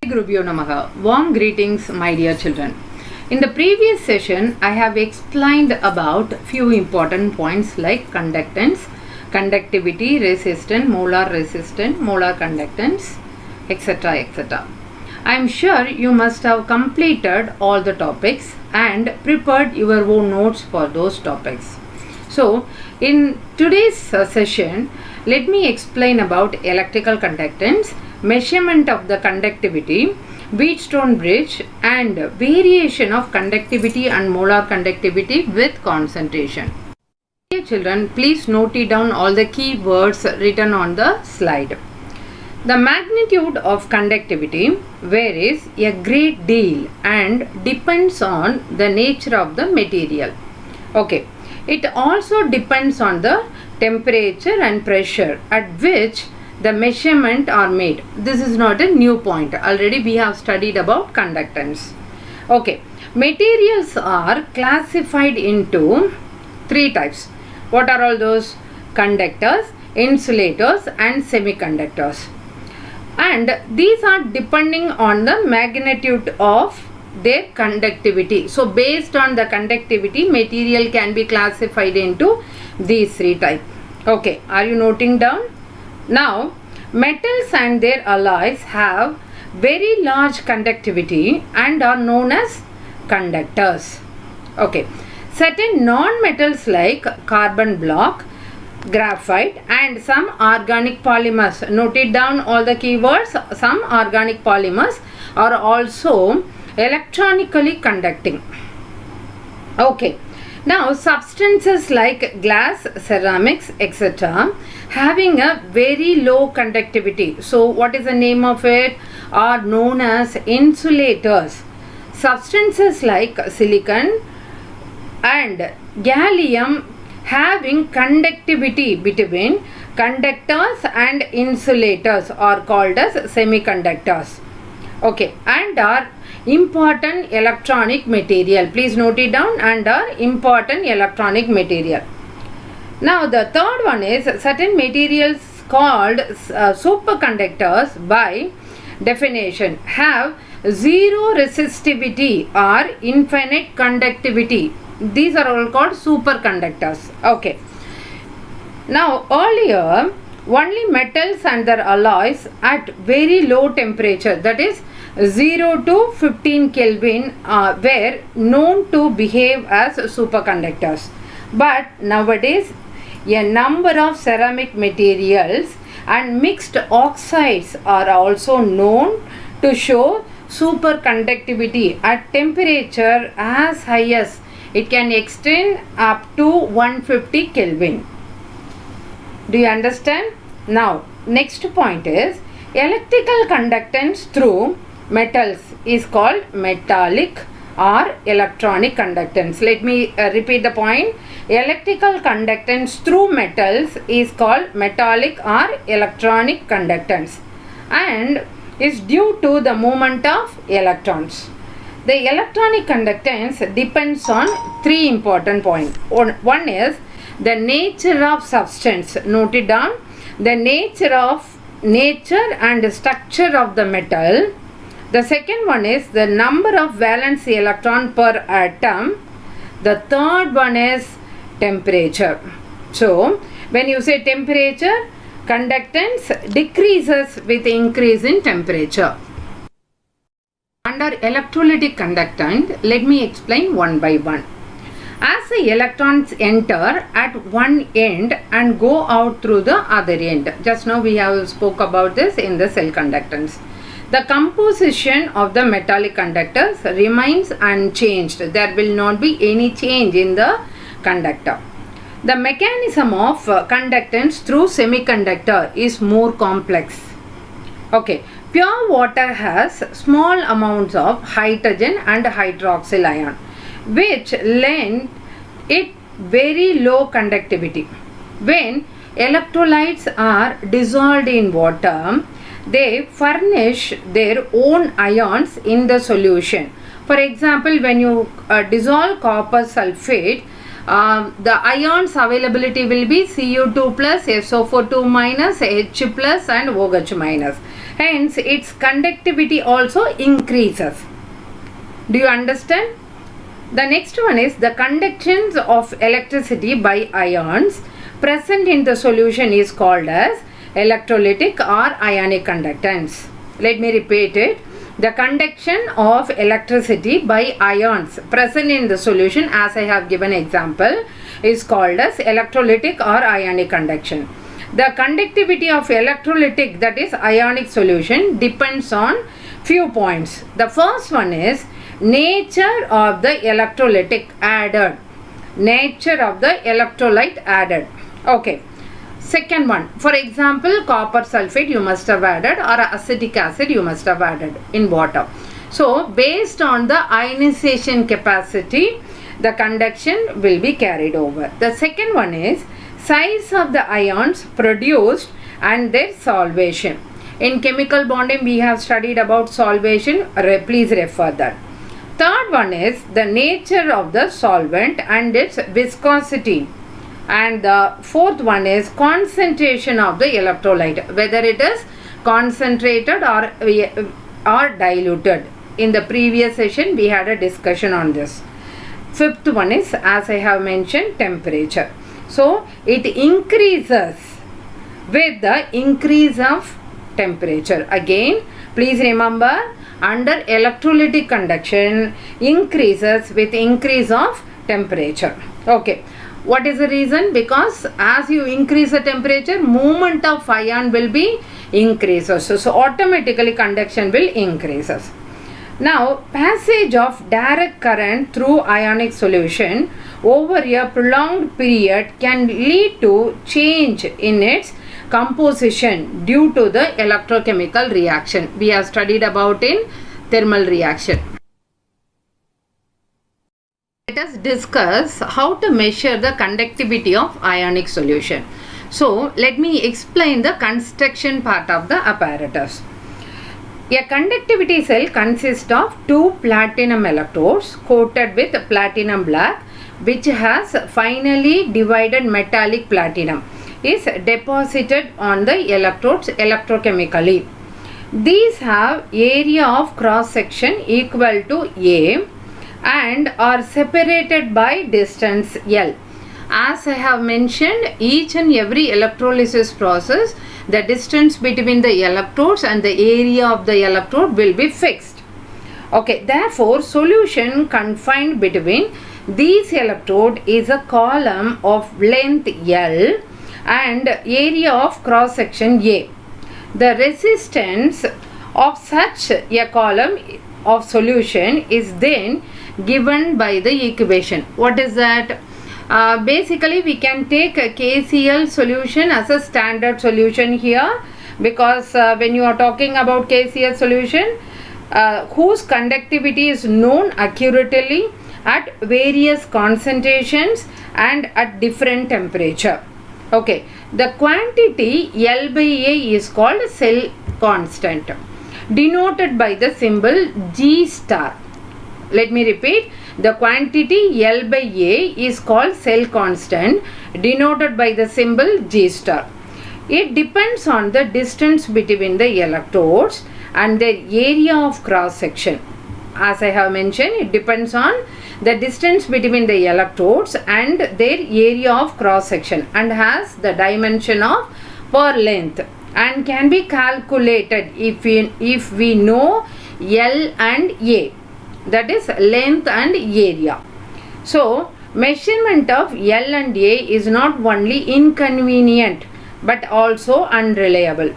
Gurubhyo Namaha. Warm greetings, my dear children. In the previous session, I have explained about few important points like conductance, conductivity, resistance, molar conductance, etc. etc. I am sure you must have completed all the topics and prepared your own notes for those topics. So, in today's session, let me explain about electrical conductance, measurement of the conductivity, Wheatstone bridge, and variation of conductivity and molar conductivity with concentration. Dear children, please note it down all the key words written on the slide. The magnitude of conductivity varies a great deal and depends on the nature of the material. Okay. It also depends on the temperature and pressure at which the measurement are made. This is not a new point. Already we have studied about conductance. Okay. Materials are classified into three types. What are all those? Conductors, insulators, and semiconductors. And these are depending on the magnitude of their conductivity. So based on the conductivity, material can be classified into these three types. Okay, are you noting down? Now, metals and their alloys have very large conductivity and are known as conductors. Okay, certain non-metals like carbon block, graphite, and some organic polymers, note it down all the keywords. Some organic polymers are also electronically conducting. Okay. Now, substances like glass, ceramics, etc. having a very low conductivity. So, what is the name of it? Are known as insulators. Substances like silicon and gallium having conductivity between conductors and insulators are called as semiconductors. Okay, and are important electronic material. Please note it down, and are important electronic material. Now the third one is certain materials called superconductors by definition have zero resistivity or infinite conductivity. These are all called superconductors. Okay. Now earlier only metals and their alloys at very low temperature, that is 0 to 15 Kelvin, were known to behave as superconductors. But nowadays a number of ceramic materials and mixed oxides are also known to show superconductivity at temperature as high as it can extend up to 150 Kelvin. Do you understand? Now, next point is electrical conductance through metals is called metallic or electronic conductance. Let me repeat the point. Electrical conductance through metals is called metallic or electronic conductance and is due to the movement of electrons. The electronic conductance depends on three important points. One is the nature of substance. Note it down. The nature and structure of the metal. The second one is the number of valence electron per atom. The third one is temperature. So, when you say temperature, conductance decreases with increase in temperature. Under electrolytic conductance, let me explain one by one. As the electrons enter at one end and go out through the other end. Just now we have spoke about this in the cell conductance. The composition of the metallic conductors remains unchanged. There will not be any change in the conductor. The mechanism of conductance through semiconductor is more complex. Okay. Pure water has small amounts of hydrogen and hydroxyl ion, which lend it very low conductivity. When electrolytes are dissolved in water, they furnish their own ions in the solution. For example, when you dissolve copper sulfate, the ions availability will be Cu2 plus, SO4 2 minus, H plus and OH minus. Hence, its conductivity also increases. Do you understand? The next one is the conductance of electricity by ions present in the solution is called as electrolytic or ionic conductance. Let me repeat it. The conduction of electricity by ions present in the solution, as I have given example, is called as electrolytic or ionic conduction. The conductivity of electrolytic, that is ionic solution, depends on few points. The first one is nature of the electrolytic added. Nature of the electrolyte added. Okay. Second one, for example, copper sulfate you must have added, or acetic acid you must have added in water. So, based on the ionization capacity, the conduction will be carried over. The second one is size of the ions produced and their solvation. In chemical bonding, we have studied about solvation. Please refer that. Third one is the nature of the solvent and its viscosity. And the fourth one is concentration of the electrolyte, whether it is concentrated or diluted. In the previous session, we had a discussion on this. Fifth one is, as I have mentioned, temperature. So, it increases with the increase of temperature. Again, please remember, under electrolytic conduction, increases with increase of temperature. Okay. What is the reason? Because as you increase the temperature, movement of ion will be increases. So automatically conduction will increases. Now, passage of direct current through ionic solution over a prolonged period can lead to change in its composition due to the electrochemical reaction. We have studied about in thermal reaction. Let us discuss how to measure the conductivity of ionic solution. So, let me explain the construction part of the apparatus. A conductivity cell consists of two platinum electrodes coated with platinum black, which has finally divided metallic platinum is deposited on the electrodes electrochemically. These have area of cross section equal to A and are separated by distance L. As I have mentioned, each and every electrolysis process, the distance between the electrodes and the area of the electrode will be fixed. Okay, therefore, solution confined between these electrode is a column of length L and area of cross section A. The resistance of such a column of solution is then given by the equation. What is that? Basically, we can take a KCl solution as a standard solution here, because when you are talking about KCl solution, whose conductivity is known accurately at various concentrations and at different temperature. Okay, the quantity L by A is called cell constant, denoted by the symbol G star. Let me repeat, the quantity L by A is called cell constant, denoted by the symbol G star. It depends on the distance between the electrodes and their area of cross section. As I have mentioned, it depends on the distance between the electrodes and their area of cross section and has the dimension of per length and can be calculated if we know L and A, that is length and area. So, measurement of L and A is not only inconvenient but also unreliable.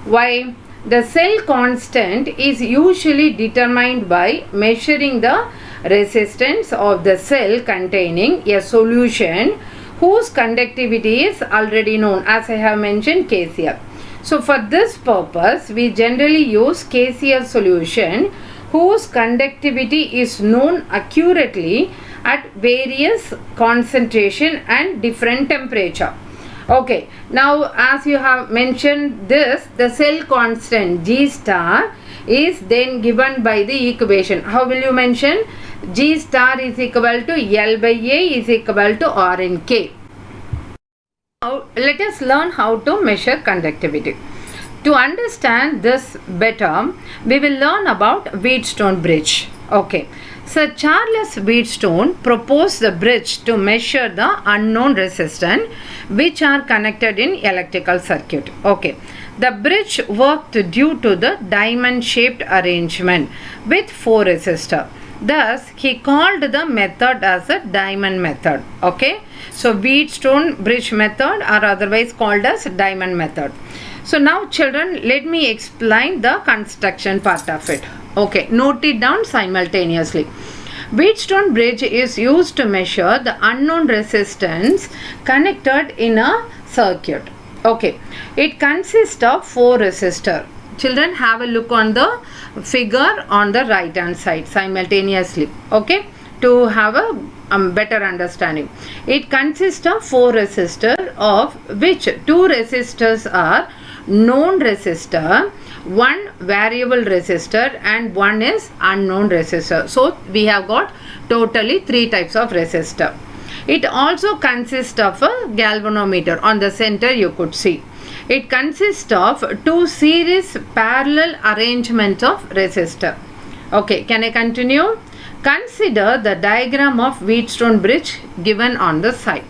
Why? The cell constant is usually determined by measuring the resistance of the cell containing a solution whose conductivity is already known, as I have mentioned, KCl. So, for this purpose, we generally use KCl solution whose conductivity is known accurately at various concentration and different temperature. Okay, now as you have mentioned this, the cell constant G star is then given by the equation. How will you mention? G star is equal to L by A is equal to R in K. Now let us learn how to measure conductivity. To understand this better, we will learn about Wheatstone bridge. Okay. Sir Charles Wheatstone proposed the bridge to measure the unknown resistance which are connected in electrical circuit. Okay. The bridge worked due to the diamond-shaped arrangement with 4 resistors. Thus, he called the method as a diamond method. Okay. So, Wheatstone bridge method or otherwise called as diamond method. So, now children, let me explain the construction part of it. Okay. Note it down simultaneously. Wheatstone bridge is used to measure the unknown resistance connected in a circuit. Okay. It consists of 4 resistors. Children, have a look on the figure on the right hand side simultaneously. Okay. To have a better understanding. It consists of 4 resistors, of which 2 resistors are known resistor, 1 variable resistor, and 1 is unknown resistor. So, we have got totally 3 types of resistor. It also consists of a galvanometer. On the center you could see. It consists of 2 series parallel arrangements of resistor. Okay, can I continue? Consider the diagram of Wheatstone bridge given on the side.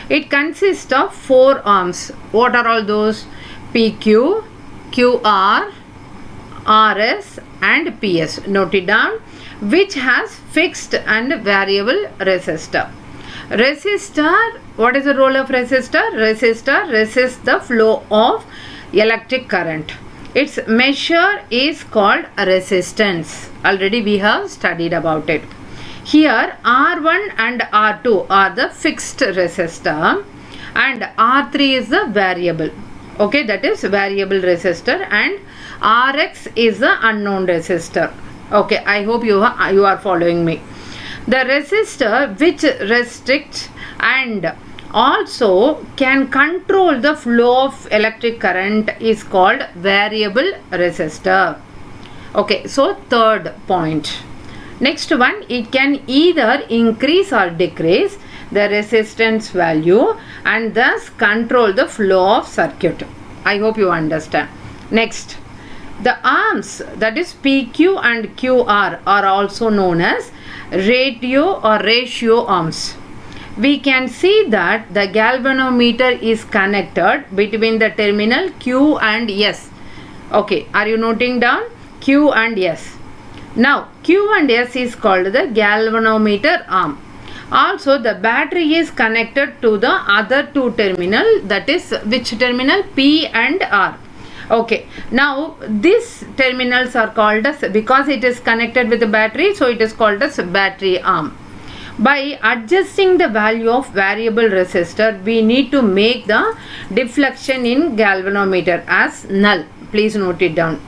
It consists of 4 arms. What are all those? PQ, QR, RS and PS. Note it down. Which has fixed and variable resistor. Resistor, what is the role of resistor? Resistor resists the flow of electric current. Its measure is called resistance. Already we have studied about it. Here R1 and R2 are the fixed resistor and R3 is the variable. Okay, that is variable resistor, and Rx is the unknown resistor. Okay, I hope you are following me. The resistor which restricts and also can control the flow of electric current is called variable resistor. Okay, so third point. Next one, it can either increase or decrease the resistance value and thus control the flow of circuit. I hope you understand. Next, the arms, that is PQ and QR, are also known as ratio arms. We can see that the galvanometer is connected between the terminal Q and S. Okay, are you noting down? Q and S. Now, Q and S is called the galvanometer arm. Also, the battery is connected to the other 2 terminal, that is which terminal? P and R. Okay, now these terminals are called as, because it is connected with the battery, so it is called as battery arm. By adjusting the value of variable resistor, we need to make the deflection in galvanometer as null. Please note it down.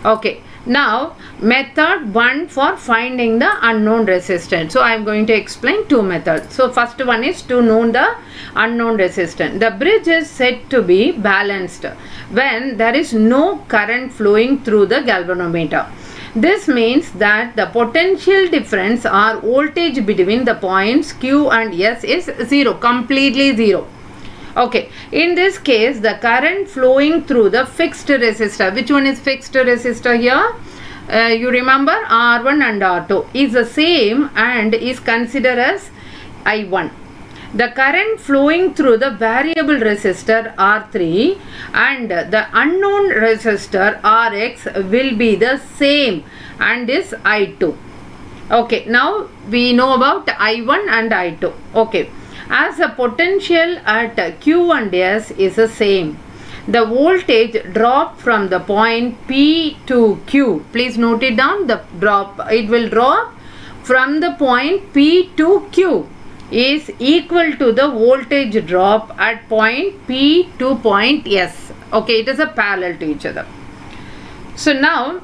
Okay. Now, method 1 for finding the unknown resistance. So, I am going to explain 2 methods. So, first one is to know the unknown resistance. The bridge is said to be balanced when there is no current flowing through the galvanometer. This means that the potential difference or voltage between the points Q and S is 0, completely 0. Okay, in this case, the current flowing through the fixed resistor, which one is fixed resistor here? You remember R1 and R2 is the same and is considered as I1. The current flowing through the variable resistor R3 and the unknown resistor Rx will be the same and is I2. Okay, now we know about I1 and I2. Okay. As the potential at Q and S is the same, the voltage drop from the point P to Q. Please note it down. The drop, it will drop from the point P to Q is equal to the voltage drop at point P to point S. Okay, it is a parallel to each other. So now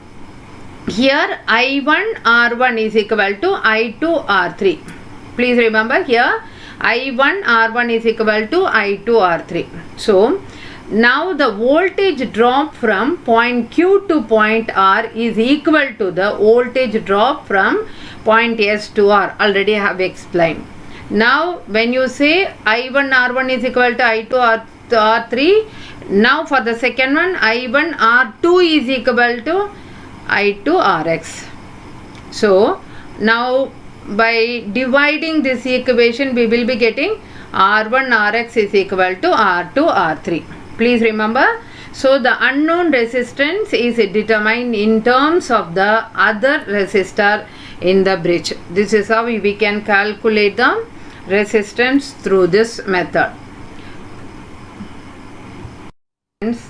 here I1 R1 is equal to I2 R3. Please remember here I1 R1 is equal to I2 R3. So, now the voltage drop from point Q to point R is equal to the voltage drop from point S to R. Already I have explained. Now, when you say I1 R1 is equal to I2 R3, R3. Now for the second one, I1 R2 is equal to I2 Rx. So now by dividing this equation, we will be getting R1 Rx is equal to R2 R3. Please remember. So the unknown resistance is determined in terms of the other resistor in the bridge. This is how we can calculate the resistance through this method.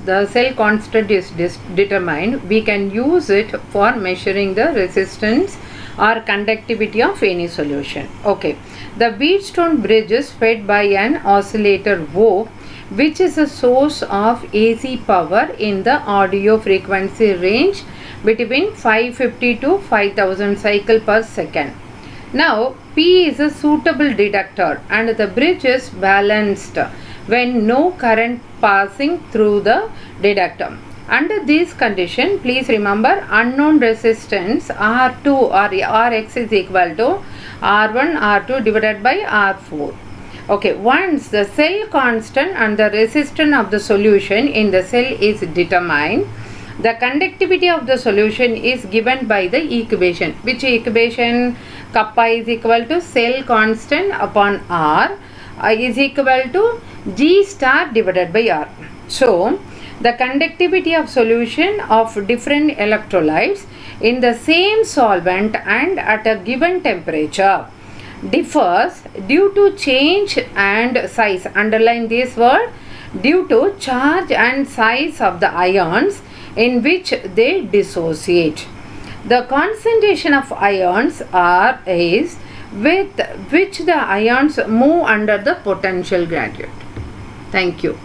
The cell constant is determined. We can use it for measuring the resistance or conductivity of any solution. Okay, the Wheatstone bridge is fed by an oscillator O, which is a source of AC power in the audio frequency range between 550 to 5000 cycle per second. Now P is a suitable detector and the bridge is balanced when no current passing through the detector. Under this condition, please remember unknown resistance R2 or Rx is equal to R1 R2 divided by R4. Okay, once the cell constant and the resistance of the solution in the cell is determined, the conductivity of the solution is given by the equation. Which equation? Kappa is equal to cell constant upon R is equal to G star divided by R. So, the conductivity of solution of different electrolytes in the same solvent and at a given temperature differs due to change and size. Underline this word, due to charge and size of the ions in which they dissociate. The concentration of ions is with which the ions move under the potential gradient. Thank you.